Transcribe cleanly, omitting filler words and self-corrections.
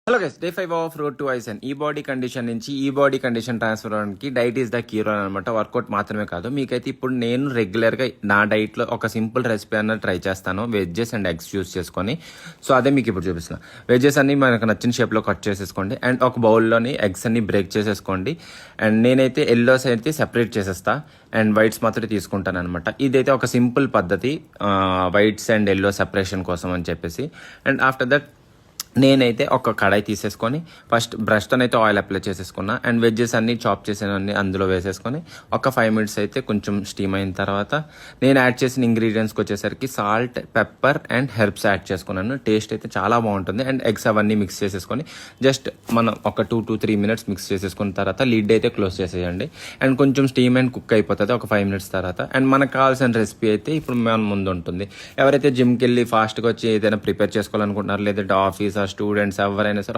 Hello guys, day 5 of road to ఐసన్. ఈ body condition నుంచి ఈ బాడీ కండిషన్ ట్రాన్స్ఫర్ అవడానికి diet is the key role అనమాట. వర్కౌట్ మాత్రమే కాదు. మీకైతే ఇప్పుడు నేను రెగ్యులర్గా నా డైట్లో ఒక సింపుల్ రెసిపీ అన్నది ట్రై చేస్తాను, వెజ్జెస్ అండ్ ఎగ్స్ యూస్ చేసుకొని. సో అదే మీకు ఇప్పుడు చూపిస్తున్నాను. వెజ్జెస్ అన్ని మనకు నచ్చిన షేప్లో కట్ చేసేసుకోండి అండ్ ఒక బౌల్లోని ఎగ్స్ అన్ని బ్రేక్ చేసేసుకోండి. అండ్ నేనైతే ఎల్లోస్ అయితే సెపరేట్ చేసేస్తా అండ్ వైట్స్ మాత్రమే తీసుకుంటాను అనమాట. ఇదైతే ఒక సింపుల్ పద్ధతి, వైట్స్ అండ్ ఎల్లో సెపరేషన్ కోసం అని చెప్పేసి. అండ్ ఆఫ్టర్ దట్ నేనైతే ఒక కడాయి తీసేసుకొని ఫస్ట్ బ్రష్తో అయితే ఆయిల్ అప్లై చేసేసుకున్నా అండ్ వెజ్జెస్ అన్ని చాప్ చేసినవన్నీ అందులో వేసేసుకొని ఒక 5 minutes అయితే కొంచెం స్టీమ్ అయిన తర్వాత నేను యాడ్ చేసిన ఇంగ్రీడియంట్స్కి వచ్చేసరికి salt, pepper and herbs add చేసుకున్నాను. టేస్ట్ అయితే చాలా బాగుంటుంది. అండ్ ఎగ్స్ అవన్నీ మిక్స్ చేసేసుకొని జస్ట్ మనం ఒక 2 to 3 minutes మిక్స్ చేసేసుకున్న తర్వాత లిడ్ అయితే క్లోజ్ చేసేయండి. అండ్ కొంచెం స్టీమ్ అండ్ కుక్ అయిపోతుంది ఒక 5 minutes తర్వాత. అండ్ మనకు కావాల్సిన రెసిపీ అయితే ఇప్పుడు మన ముందు ఉంటుంది. ఎవరైతే జిమ్కి వెళ్ళి ఫాస్ట్గా వచ్చి ఏదైనా ప్రిపేర్ చేసుకోవాలనుకుంటున్నారు, లేదంటే ఆఫీస్ స్టూడెంట్స్ ఎవరైనా సరే